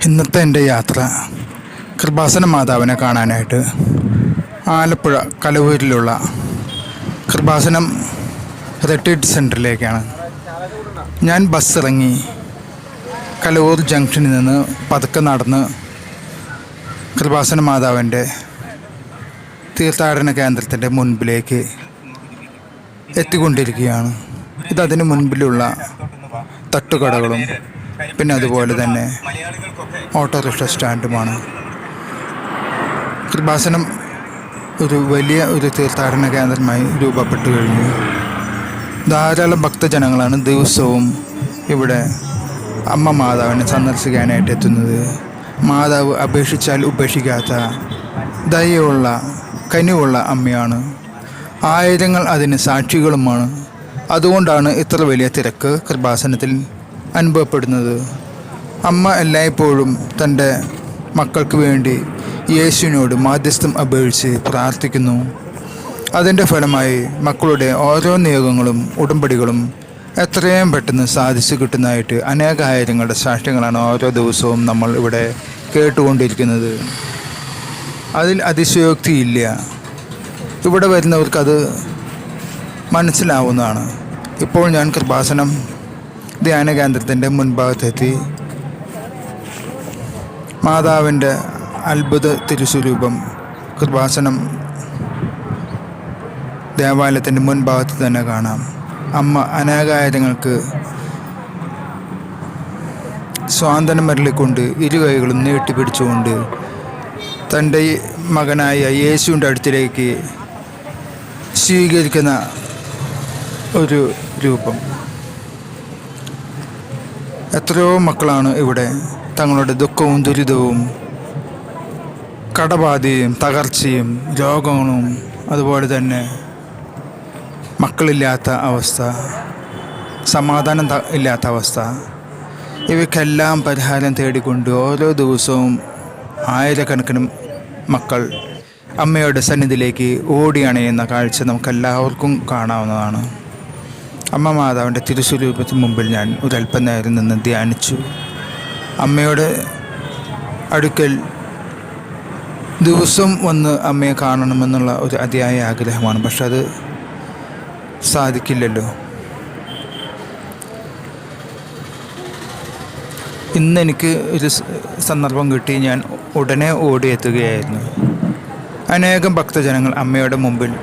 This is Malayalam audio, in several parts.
ഇന്നത്തെ എൻ്റെ യാത്ര കൃപാസന മാതാവിനെ കാണാനായിട്ട് ആലപ്പുഴ കലവൂരിലുള്ള കൃപാസനം റിട്രീറ്റ് സെൻറ്ററിലേക്കാണ്. ഞാൻ ബസ് ഇറങ്ങി കലവൂർ ജംഗ്ഷനിൽ നിന്ന് പതുക്കെ നടന്ന് കൃപാസന മാതാവിൻ്റെ തീർത്ഥാടന കേന്ദ്രത്തിൻ്റെ മുൻപിലേക്ക് എത്തിക്കൊണ്ടിരിക്കുകയാണ്. ഇതതിന് മുൻപിലുള്ള തട്ടുകടകളും പിന്നെ അതുപോലെ തന്നെ ഓട്ടോറിക്ഷ സ്റ്റാൻഡുമാണ്. കൃപാസനം ഒരു വലിയ തീർത്ഥാടന കേന്ദ്രമായി രൂപപ്പെട്ടു കഴിഞ്ഞു. ധാരാളം ഭക്തജനങ്ങളാണ് ദിവസവും ഇവിടെ അമ്മ മാതാവിനെ സന്ദർശിക്കാനായിട്ട് എത്തുന്നത്. മാതാവ് അപേക്ഷിച്ചാൽ ഉപേക്ഷിക്കാത്ത ദയയുള്ള കനിവുള്ള അമ്മയാണ്. ആയിരങ്ങൾ അതിന് സാക്ഷികളുമാണ്. അതുകൊണ്ടാണ് ഇത്ര വലിയ തിരക്ക് കൃപാസനത്തിൽ അനുഭവപ്പെടുന്നത്. അമ്മ എല്ലായ്പ്പോഴും തൻ്റെ മക്കൾക്ക് വേണ്ടി യേശുവിനോട് മാധ്യസ്ഥം അപേക്ഷിച്ച് പ്രാർത്ഥിക്കുന്നു. അതിൻ്റെ ഫലമായി മക്കളുടെ ഓരോ നിയോഗങ്ങളും ഉടമ്പടികളും എത്രയും പെട്ടെന്ന് സാധിച്ചു കിട്ടുന്നതായിട്ട് അനേകായിരങ്ങളുടെ സാക്ഷ്യങ്ങളാണ് ഓരോ ദിവസവും നമ്മൾ ഇവിടെ കേട്ടുകൊണ്ടിരിക്കുന്നത്. അതിൽ അതിശയോക്തിയില്ല. ഇവിടെ വരുന്നവർക്കത് മനസ്സിലാവുന്നതാണ്. ഇപ്പോൾ ഞാൻ കൃപാസനം ധ്യാന കേന്ദ്രത്തിൻ്റെ മുൻഭാഗത്തെത്തി മാതാവിൻ്റെ അത്ഭുത തിരുസ്വരൂപം കൃപാസനം ദേവാലയത്തിൻ്റെ മുൻഭാഗത്ത് തന്നെ കാണാം. അമ്മ അനേകായിരങ്ങൾക്ക് സ്വാന്തനം മരളിക്കൊണ്ട് ഇരു കൈകളും നീട്ടിപ്പിടിച്ചുകൊണ്ട് തൻ്റെ മകനായ യേശുവിൻ്റെ അടുത്തിലേക്ക് സ്വീകരിക്കുന്ന ഒരു രൂപം. എത്രയോ മക്കളാണ് ഇവിടെ തങ്ങളുടെ ദുഃഖവും ദുരിതവും കടബാധയും തകർച്ചയും രോഗങ്ങളും അതുപോലെ തന്നെ മക്കളില്ലാത്ത അവസ്ഥ, സമാധാനം ഇല്ലാത്ത അവസ്ഥ, ഇവയ്ക്കെല്ലാം പരിഹാരം തേടിക്കൊണ്ട് ഓരോ ദിവസവും ആയിരക്കണക്കിന് മക്കൾ അമ്മയുടെ സന്നിധിയിലേക്ക് ഓടിയണയുന്ന കാഴ്ച നമുക്കെല്ലാവർക്കും കാണാവുന്നതാണ്. അമ്മ മാതാവിൻ്റെ തിരുസ്വരൂപത്തിന് മുമ്പിൽ ഞാൻ ഒരല്പനേരം നിന്ന് ധ്യാനിച്ചു. അമ്മയുടെ അടുക്കൽ ദിവസം വന്ന് അമ്മയെ കാണണമെന്നുള്ള ഒരു അതിയായ ആഗ്രഹമാണ്. പക്ഷെ അത് സാധിക്കില്ലല്ലോ. ഇന്നെനിക്ക് ഒരു സന്ദർഭം കിട്ടി. ഞാൻ ഉടനെ ഓടിയെത്തുകയായിരുന്നു. അനേകം ഭക്തജനങ്ങൾ അമ്മയുടെ മുമ്പിൽ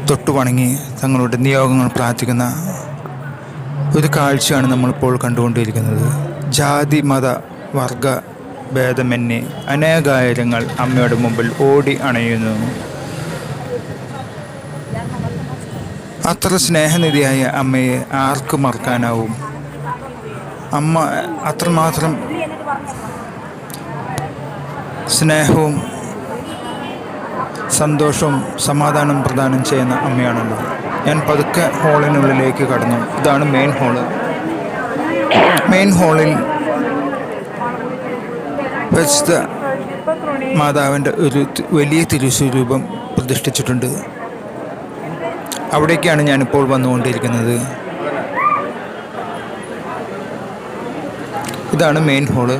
തൊട്ടുവണങ്ങി തങ്ങളുടെ നിയോഗങ്ങൾ പ്രാർത്ഥിക്കുന്ന ഒരു കാഴ്ചയാണ് നമ്മളിപ്പോൾ കണ്ടുകൊണ്ടിരിക്കുന്നത്. ജാതി മത വർഗ ഭേദമന്യേ അനേകായിരങ്ങൾ അമ്മയുടെ മുമ്പിൽ ഓടി അണയുന്നു. അത്ര സ്നേഹനിധിയായ അമ്മയെ ആർക്ക് മറക്കാനാവും? അമ്മ അത്രമാത്രം സ്നേഹവും സന്തോഷവും സമാധാനം പ്രദാനം ചെയ്യുന്ന അമ്മയാണല്ലോ. ഞാൻ പതുക്കെ ഹാളിനുള്ളിലേക്ക് കടന്നു. ഇതാണ് മെയിൻ ഹാള്. മെയിൻ ഹാളിൽ പരിശുദ്ധ മാതാവിൻ്റെ ഒരു വലിയ തിരുസ്വരൂപം പ്രതിഷ്ഠിച്ചിട്ടുണ്ട്. അവിടേക്കാണ് ഞാനിപ്പോൾ വന്നുകൊണ്ടിരിക്കുന്നത്. ഇതാണ് മെയിൻ ഹാള്,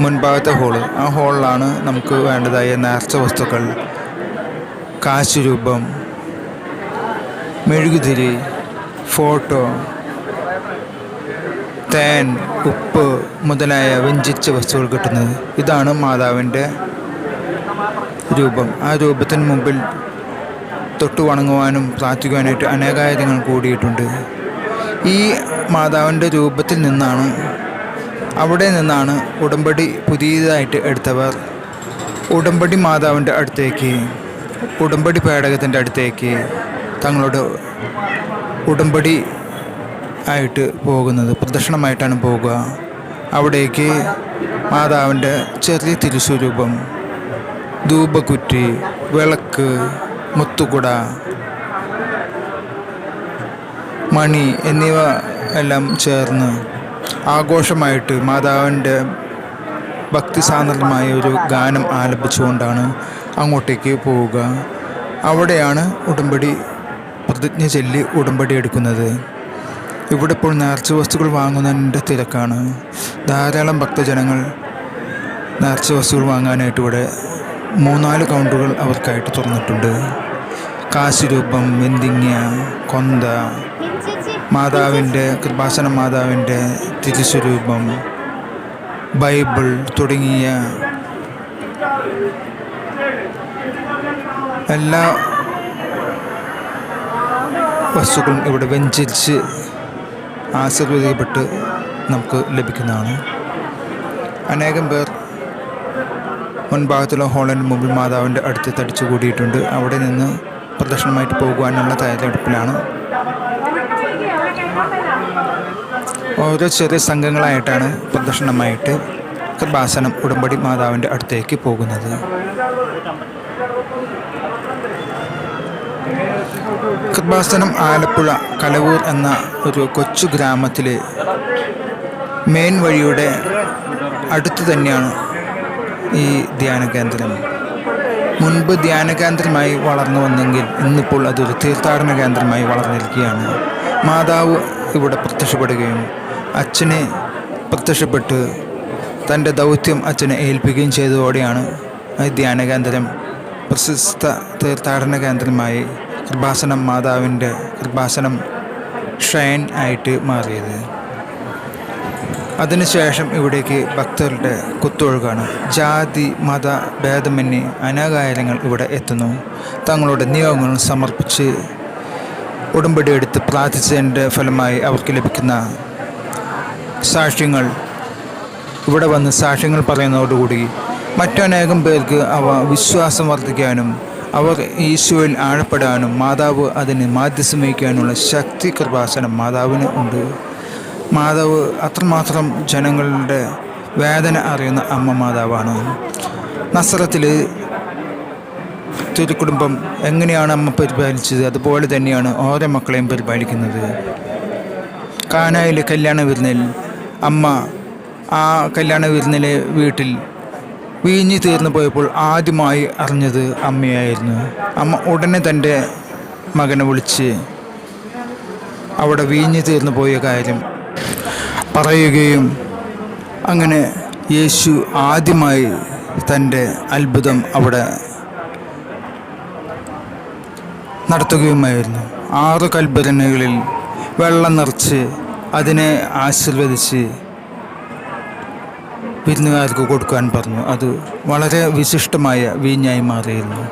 മുൻഭാഗത്തെ ഹാള്. ആ ഹാളിലാണ് നമുക്ക് വേണ്ടതായ നേർച്ച വസ്തുക്കൾ, കാശുരൂപം, മെഴുകുതിരി, ഫോട്ടോ, തേൻ, ഉപ്പ് മുതലായ വ്യഞ്ജിച്ച വസ്തുക്കൾ കിട്ടുന്നത്. ഇതാണ് മാതാവിൻ്റെ രൂപം. ആ രൂപത്തിന് മുമ്പിൽ തൊട്ടു വണങ്ങുവാനും പ്രാർത്ഥിക്കുവാനായിട്ട് അനേകായിരങ്ങൾ കൂടിയിട്ടുണ്ട്. ഈ മാതാവിൻ്റെ രൂപത്തിൽ നിന്നാണ്, അവിടെ നിന്നാണ് ഉടമ്പടി പുതിയതായിട്ട് എടുത്തവർ ഉടമ്പടി മാതാവിൻ്റെ അടുത്തേക്ക്, ഉടമ്പടി പേടകത്തിൻ്റെ അടുത്തേക്ക് തങ്ങളുടെ ഉടമ്പടി ആയിട്ട് പോകുന്നത്. പ്രദക്ഷിണമായിട്ടാണ് പോകുക. അവിടേക്ക് മാതാവിൻ്റെ ചെറിയ തിരുസ്വരൂപം, ധൂപക്കുറ്റി, വിളക്ക്, മുത്തുകുട, മണി എന്നിവ എല്ലാം ചേർന്ന് ആഘോഷമായിട്ട് മാതാവിൻ്റെ ഭക്തിസാന്ദ്രമായ ഒരു ഗാനം ആലപിച്ചുകൊണ്ടാണ് അങ്ങോട്ടേക്ക് പോവുക. അവിടെയാണ് ഉടമ്പടി പ്രതിജ്ഞ ചൊല്ലി ഉടമ്പടി എടുക്കുന്നത്. ഇവിടെ ഇപ്പോൾ നേർച്ച വസ്തുക്കൾ വാങ്ങുന്നതിൻ്റെ തിരക്കാണ്. ധാരാളം ഭക്തജനങ്ങൾ നേർച്ച വസ്തുക്കൾ വാങ്ങാനായിട്ട് ഇവിടെ 3-4 കൗണ്ടറുകൾ അവർക്കായിട്ട് തുറന്നിട്ടുണ്ട്. കാശിരൂപം, വെന്തിങ്ങ, കൊന്ത, മാതാവിൻ്റെ കൃപാസന മാതാവിൻ്റെ തിരുസ്വരൂപം, ബൈബിൾ തുടങ്ങിയ എല്ലാ വസ്തുക്കളും ഇവിടെ വെഞ്ചരിച്ച് ആശീർവദിക്കപ്പെട്ട് നമുക്ക് ലഭിക്കുന്നതാണ്. അനേകം പേർ മുൻഭാഗത്തുള്ള ഹോളിൻ്റെ മുമ്പിൽ മാതാവിൻ്റെ അടുത്ത് തടിച്ചു കൂടിയിട്ടുണ്ട്. അവിടെ നിന്ന് പ്രദക്ഷിണമായിട്ട് പോകുവാനുള്ള തയ്യാറെടുപ്പിലാണ്. ഓരോ ചെറിയ സംഘങ്ങളായിട്ടാണ് പ്രദക്ഷിണമായിട്ട് കൃപാസനം ഉടമ്പടി മാതാവിൻ്റെ അടുത്തേക്ക് പോകുന്നത്. കൃപാസനം ആലപ്പുഴ കലവൂർ എന്ന ഒരു കൊച്ചു ഗ്രാമത്തിലെ മെയിൻ വഴിയുടെ അടുത്ത് തന്നെയാണ് ഈ ധ്യാന കേന്ദ്രം. മുൻപ് ധ്യാന കേന്ദ്രമായി വളർന്നു വന്നെങ്കിൽ ഇന്നിപ്പോൾ അതൊരു തീർത്ഥാടന കേന്ദ്രമായി വളർന്നിരിക്കുകയാണ്. മാതാവ് ഇവിടെ പ്രത്യക്ഷപ്പെടുകയും അച്ഛനെ പ്രത്യക്ഷപ്പെട്ട് തൻ്റെ ദൗത്യം അച്ഛനെ ഏൽപ്പിക്കുകയും ചെയ്തതോടെയാണ് ഈ ധ്യാന കേന്ദ്രം പ്രശസ്ത തീർത്ഥാടന കേന്ദ്രമായി കൃപാസനം മാതാവിൻ്റെ കൃപാസനം ഷൈൻ ആയിട്ട് മാറിയത്. അതിനുശേഷം ഇവിടേക്ക് ഭക്തരുടെ കുത്തൊഴുകാണ്. ജാതി മത ഭേദമന്യേ അനേകായിരങ്ങൾ ഇവിടെ എത്തുന്നു. തങ്ങളുടെ നിയോഗങ്ങൾ സമർപ്പിച്ച് ഉടമ്പടി എടുത്ത് പ്രാർത്ഥിച്ചതിൻ്റെ ഫലമായി അവർക്ക് ലഭിക്കുന്ന സാക്ഷ്യങ്ങൾ ഇവിടെ വന്ന് സാക്ഷ്യങ്ങൾ പറയുന്നതോടുകൂടി മറ്റനേകം പേർക്ക് അവ വിശ്വാസം വർദ്ധിക്കാനും അവർ ഈശോയിൽ ആഴപ്പെടാനും മാതാവ് അതിന് മാധ്യസ്ഥം വഹിക്കാനുള്ള ശക്തി കൃപാസനം മാതാവിന് ഉണ്ട്. മാതാവ് അത്രമാത്രം ജനങ്ങളുടെ വേദന അറിയുന്ന അമ്മ മാതാവാണ്. നസ്രത്തിൽ തിരുക്കുടുംബം എങ്ങനെയാണ് അമ്മ പരിപാലിച്ചത്, അതുപോലെ തന്നെയാണ് ഓരോ മക്കളെയും പരിപാലിക്കുന്നത്. കാനായിലെ കല്യാണ വിരുന്നിൽ അമ്മ ആ കല്യാണ വിരുന്നിലെ വീട്ടിൽ വീഞ്ഞ് തീർന്നു പോയപ്പോൾ ആദ്യമായി അറിഞ്ഞത് അമ്മയായിരുന്നു. അമ്മ ഉടനെ തൻ്റെ മകനെ വിളിച്ച് അവിടെ വീഞ്ഞ് തീർന്നു പോയ കാര്യം പറയുകയും അങ്ങനെ യേശു ആദ്യമായി തൻ്റെ അത്ഭുതം അവിടെ നടത്തുകയുമായിരുന്നു. 6 കൽഭരണികളിൽ വെള്ളം നിറച്ച് അതിനെ ആശീർവദിച്ച് വിരുന്നുകാർക്ക് കൊടുക്കാൻ പറഞ്ഞു. അത് വളരെ വിശിഷ്ടമായ വീഞ്ഞായി മാറിയിരുന്നു.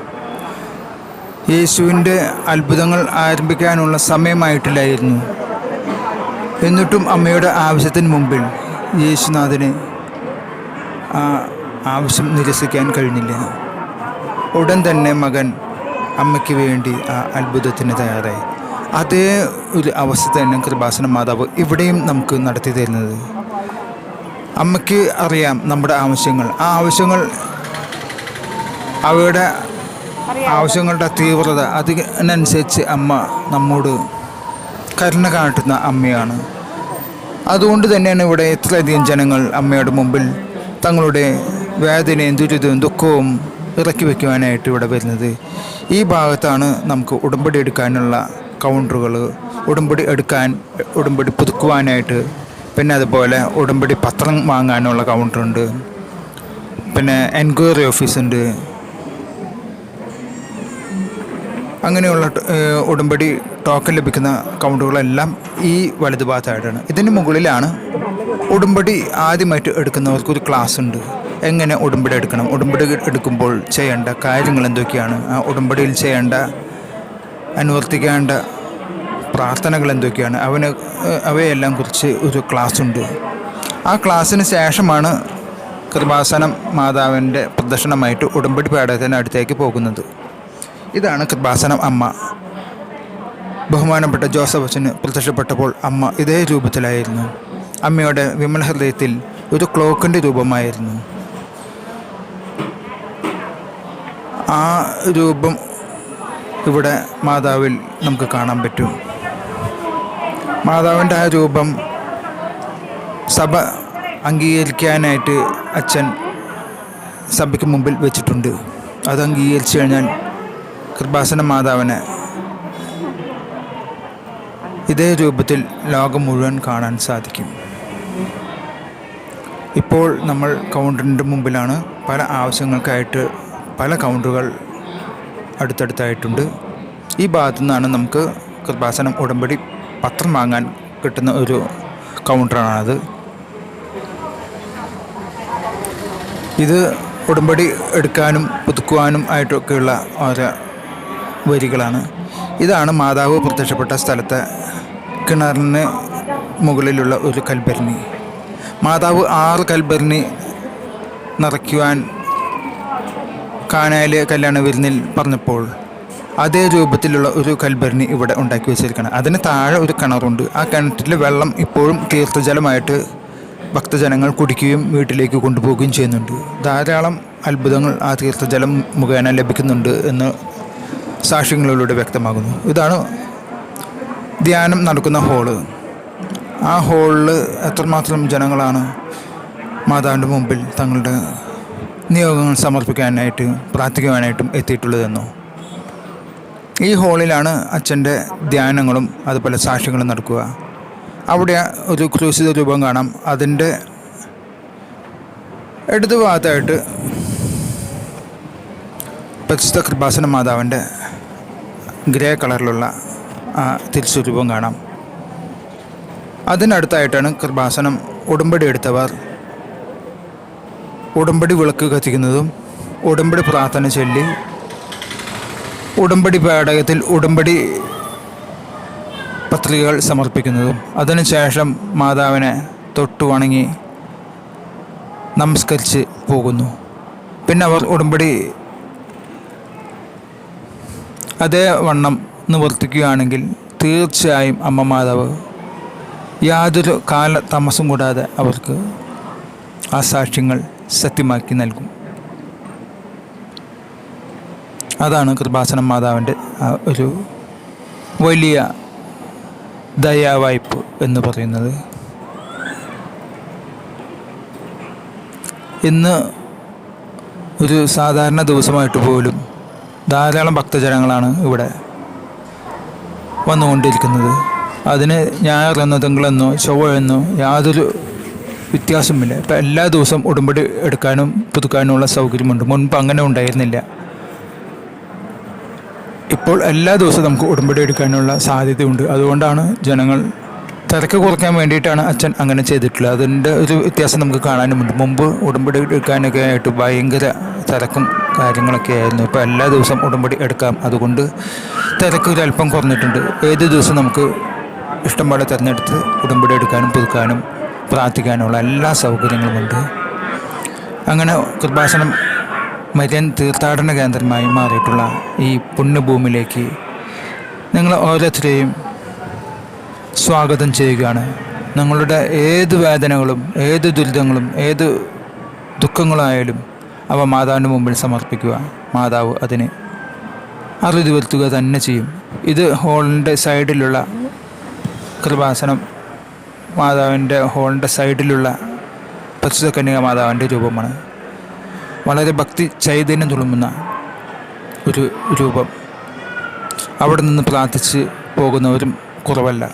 യേശുവിൻ്റെ അത്ഭുതങ്ങൾ ആരംഭിക്കാനുള്ള സമയമായിട്ടില്ലായിരുന്നു. എന്നിട്ടും അമ്മയുടെ ആവശ്യത്തിന് മുമ്പിൽ യേശുനാഥന് ആ ആവശ്യം നിരസിക്കാൻ കഴിഞ്ഞില്ല. ഉടൻ തന്നെ മകൻ അമ്മയ്ക്ക് വേണ്ടി ആ അത്ഭുതത്തിന് തയ്യാറായി. അതേ ഒരു അവസ്ഥ തന്നെ കൃപാസന മാതാവ് ഇവിടെയും നമുക്ക് നടത്തി തരുന്നത്. അമ്മയ്ക്ക് അറിയാം നമ്മുടെ ആവശ്യങ്ങൾ. ആ ആവശ്യങ്ങൾ അവയുടെ ആവശ്യങ്ങളുടെ തീവ്രത അതിനനുസരിച്ച് അമ്മ നമ്മോട് കരുണ കാട്ടുന്ന അമ്മയാണ്. അതുകൊണ്ട് തന്നെയാണ് ഇവിടെ ഇത്രയധികം ജനങ്ങൾ അമ്മയുടെ മുമ്പിൽ തങ്ങളുടെ വേദനയും ദുരിതവും ദുഃഖവും ഇറക്കി വയ്ക്കുവാനായിട്ട് ഇവിടെ വരുന്നത്. ഈ ഭാഗത്താണ് നമുക്ക് ഉടമ്പടി എടുക്കാനുള്ള കൗണ്ടറുകൾ, ഉടമ്പടി പുതുക്കുവാനായിട്ട്, പിന്നെ അതുപോലെ ഉടമ്പടി പത്രം വാങ്ങാനുള്ള കൗണ്ടറുണ്ട്, പിന്നെ എൻക്വയറി ഓഫീസുണ്ട്. അങ്ങനെയുള്ള ഉടമ്പടി ടോക്കൺ ലഭിക്കുന്ന കൗണ്ടറുകളെല്ലാം ഈ വലതുഭാഗത്തായിട്ടാണ്. ഇതിന് മുകളിലാണ് ഉടമ്പടി ആദ്യമായിട്ട് എടുക്കുന്നവർക്കൊരു ക്ലാസ് ഉണ്ട്. എങ്ങനെ ഉടമ്പടി എടുക്കണം, ഉടമ്പടി എടുക്കുമ്പോൾ ചെയ്യേണ്ട കാര്യങ്ങൾ എന്തൊക്കെയാണ്, ആ ഉടമ്പടിയിൽ ചെയ്യേണ്ട അനുവർത്തിക്കേണ്ട പ്രാർത്ഥനകൾ എന്തൊക്കെയാണ്, അവയെല്ലാം കുറിച്ച് ഒരു ക്ലാസ് ഉണ്ട്. ആ ക്ലാസ്സിന് ശേഷമാണ് കൃപാസനം മാതാവിൻ്റെ പ്രദക്ഷിണമായിട്ട് ഉടമ്പടി പേടകത്തിന് അടുത്തേക്ക് പോകുന്നത്. ഇതാണ് കൃപാസനം അമ്മ. ബഹുമാനപ്പെട്ട ജോസഫ് അച്ഛന് പ്രത്യക്ഷപ്പെട്ടപ്പോൾ അമ്മ ഇതേ രൂപത്തിലായിരുന്നു. അമ്മയുടെ വിമല ഹൃദയത്തിൽ ഒരു ക്ലോക്കിൻ്റെ രൂപമായിരുന്നു. ആ രൂപം ഇവിടെ മാതാവിൽ നമുക്ക് കാണാൻ പറ്റും. മാതാവിൻ്റെ ആ രൂപം സഭ അംഗീകരിക്കാനായിട്ട് അച്ഛൻ സഭയ്ക്ക് മുമ്പിൽ വെച്ചിട്ടുണ്ട്. അത് അംഗീകരിച്ചു കഴിഞ്ഞാൽ കൃപാസന മാതാവിനെ ഇതേ രൂപത്തിൽ ലോകം മുഴുവൻ കാണാൻ സാധിക്കും. ഇപ്പോൾ നമ്മൾ കൗണ്ടറിൻ്റെ മുമ്പിലാണ്. പല ആവശ്യങ്ങൾക്കായിട്ട് പല കൗണ്ടറുകൾ അടുത്തടുത്തായിട്ടുണ്ട്. ഈ ഭാഗത്തു നിന്നാണ് നമുക്ക് കൃപാസനം ഉടമ്പടി പത്രം വാങ്ങാൻ കിട്ടുന്ന ഒരു കൗണ്ടറാണത്. ഇത് ഉടമ്പടി എടുക്കാനും പുതുക്കുവാനും ആയിട്ടൊക്കെയുള്ള ഓരോ വരികളാണ്. ഇതാണ് മാതാവ് പ്രത്യക്ഷപ്പെട്ട സ്ഥലത്തെ കിണറിന് മുകളിലുള്ള ഒരു കൽഭരണി. മാതാവ് 6 കൽഭരണി നിറയ്ക്കുവാൻ കാനായിലെ കല്യാണ വിരുന്നിൽ പറഞ്ഞപ്പോൾ അതേ രൂപത്തിലുള്ള ഒരു കൽഭരണി ഇവിടെ ഉണ്ടാക്കി വെച്ചിരിക്കണം. അതിന് താഴെ ഒരു കിണറുണ്ട്. ആ കിണറ്റിലെ വെള്ളം ഇപ്പോഴും തീർത്ഥജലമായിട്ട് ഭക്തജനങ്ങൾ കുടിക്കുകയും വീട്ടിലേക്ക് കൊണ്ടുപോവുകയും ചെയ്യുന്നുണ്ട്. ധാരാളം അത്ഭുതങ്ങൾ ആ തീർത്ഥജലം മുഖേന ലഭിക്കുന്നുണ്ട് എന്ന് സാക്ഷ്യങ്ങളിലൂടെ വ്യക്തമാകുന്നു. ഇതാണ് ധ്യാനം നടക്കുന്ന ഹോള്. ആ ഹോളിൽ എത്രമാത്രം ജനങ്ങളാണ് മാതാവിൻ്റെ മുമ്പിൽ തങ്ങളുടെ നിയോഗങ്ങൾ സമർപ്പിക്കാനായിട്ട് പ്രാർത്ഥിക്കുവാനായിട്ടും എത്തിയിട്ടുള്ളതെന്നോ. ഈ ഹോളിലാണ് അച്ഛൻ്റെ ധ്യാനങ്ങളും അതുപോലെ സാക്ഷ്യങ്ങളും നടക്കുക. അവിടെ ഒരു ക്രൂശിത രൂപം കാണാം. അതിൻ്റെ ഇടതു ഭാഗത്തായിട്ട് പരിശുദ്ധ കൃപാസന മാതാവിൻ്റെ ഗ്രേ കളറിലുള്ള ആ തിരുസ്വരൂപം കാണാം. അതിനടുത്തായിട്ടാണ് കൃപാസനം ഉടമ്പടി എടുത്തവർ ഉടമ്പടി വിളക്ക് കത്തിക്കുന്നതും ഉടമ്പടി പ്രാർത്ഥന ചൊല്ലി ഉടമ്പടി പേടകത്തിൽ ഉടമ്പടി പത്രികകൾ സമർപ്പിക്കുന്നതും അതിനുശേഷം മാതാവിനെ തൊട്ടു വണങ്ങി നമസ്കരിച്ച് പോകുന്നു. പിന്നെ അവർ ഉടമ്പടി അതേ വണ്ണം നിവർത്തിക്കുകയാണെങ്കിൽ തീർച്ചയായും അമ്മ മാതാവ് യാതൊരു കാല താമസം കൂടാതെ അവർക്ക് ആ സാക്ഷ്യങ്ങൾ സത്യമാക്കി നൽകും. അതാണ് കൃപാസനം മാതാവിൻ്റെ ഒരു വലിയ ദയാവായ്പ് എന്ന് പറയുന്നത്. ഇന്ന് ഒരു സാധാരണ ദിവസമായിട്ട് പോലും ധാരാളം ഭക്തജനങ്ങളാണ് ഇവിടെ വന്നുകൊണ്ടിരിക്കുന്നത്. അതിന് ഞായറെന്നോ തിങ്കളെന്നോ ചൊവ്വയെന്നോ യാതൊരു വ്യത്യാസമില്ല. ഇപ്പം എല്ലാ ദിവസവും ഉടമ്പടി എടുക്കാനും പുതുക്കാനുമുള്ള സൗകര്യമുണ്ട്. മുൻപ് അങ്ങനെ ഉണ്ടായിരുന്നില്ല. ഇപ്പോൾ എല്ലാ ദിവസവും നമുക്ക് ഉടമ്പടി എടുക്കാനുള്ള സാധ്യതയുണ്ട്. അതുകൊണ്ടാണ് ജനങ്ങൾ തിരക്ക് കുറയ്ക്കാൻ വേണ്ടിയിട്ടാണ് അച്ഛൻ അങ്ങനെ ചെയ്തിട്ടുള്ളത്. അതിൻ്റെ ഒരു വ്യത്യാസം നമുക്ക് കാണാനുമുണ്ട്. മുമ്പ് ഉടമ്പടി എടുക്കാനൊക്കെ ആയിട്ട് ഭയങ്കര തിരക്കും കാര്യങ്ങളൊക്കെ ആയിരുന്നു. ഇപ്പോൾ എല്ലാ ദിവസവും ഉടമ്പടി എടുക്കാം. അതുകൊണ്ട് തിരക്ക് ഒരല്പം കുറഞ്ഞിട്ടുണ്ട്. ഏത് ദിവസം നമുക്ക് ഇഷ്ടംപോലെ തിരഞ്ഞെടുത്ത് ഉടമ്പടി എടുക്കാനും പുതുക്കാനും പ്രാർത്ഥിക്കാനുള്ള എല്ലാ സൗകര്യങ്ങളുമുണ്ട്. അങ്ങനെ കൃപാസനം മരിയൻ തീർത്ഥാടന കേന്ദ്രമായി മാറിയിട്ടുള്ള ഈ പുണ്യഭൂമിയിലേക്ക് നിങ്ങൾ ഓരോരുത്തരെയും സ്വാഗതം ചെയ്യുകയാണ്. നിങ്ങളുടെ ഏത് വേദനകളും ഏത് ദുരിതങ്ങളും ഏത് ദുഃഖങ്ങളായാലും അവ മാതാവിൻ്റെ മുമ്പിൽ സമർപ്പിക്കുക. മാതാവ് അതിന് അറുതി വരുത്തുക തന്നെ ചെയ്യും. ഇത് ഹോളിൻ്റെ സൈഡിലുള്ള കൃപാസനം മാതാവിൻ്റെ ഹോളിൻ്റെ സൈഡിലുള്ള പരിശുദ്ധ കന്യക മാതാവിൻ്റെ രൂപമാണ്. വളരെ ഭക്തി ചൈതന്യം തുളുമ്പുന്ന ഒരു രൂപം. അവിടെ നിന്ന് പ്രാർത്ഥിച്ച് പോകുന്നവരും കുറവല്ല.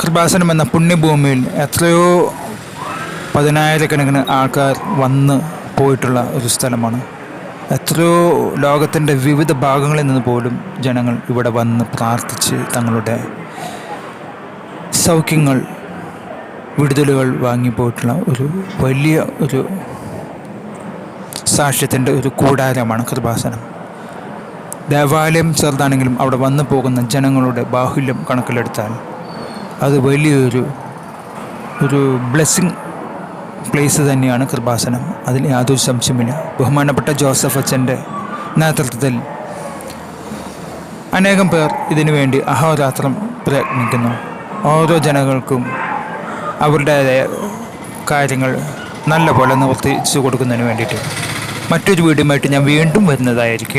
കൃപാസനം എന്ന പുണ്യഭൂമിയിൽ എത്രയോ പതിനായിരക്കണക്കിന് ആൾക്കാർ വന്ന് പോയിട്ടുള്ള ഒരു സ്ഥലമാണ്. എത്രയോ ലോകത്തിൻ്റെ വിവിധ ഭാഗങ്ങളിൽ നിന്ന് പോലും ജനങ്ങൾ ഇവിടെ വന്ന് പ്രാർത്ഥിച്ച് തങ്ങളുടെ സൗഖ്യങ്ങൾ വിടുതലുകൾ വാങ്ങിപ്പോയിട്ടുള്ള ഒരു വലിയ ഒരു സാക്ഷ്യത്തിൻ്റെ ഒരു കൂടാരമാണ് കൃപാസനം. ദേവാലയം ചെറുതാണെങ്കിലും അവിടെ വന്നു പോകുന്ന ജനങ്ങളുടെ ബാഹുല്യം കണക്കിലെടുത്താൽ അത് വലിയൊരു ബ്ലെസ്സിങ് പ്ലേസ് തന്നെയാണ് കൃപാസനം. അതിൽ യാതൊരു സംശയമില്ല. ബഹുമാനപ്പെട്ട ജോസഫ് അച്ഛൻ്റെ നേതൃത്വത്തിൽ അനേകം പേർ ഇതിനു വേണ്ടി അഹോരാത്രം പ്രയത്നിക്കുന്നു. ഓരോ ജനങ്ങൾക്കും അവരുടേതായ കാര്യങ്ങൾ നല്ല പോലെ നിവർത്തിച്ചു കൊടുക്കുന്നതിന് വേണ്ടിയിട്ട്. മറ്റൊരു വീഡിയോയുമായിട്ട് ഞാൻ വീണ്ടും വരുന്നതായിരിക്കും.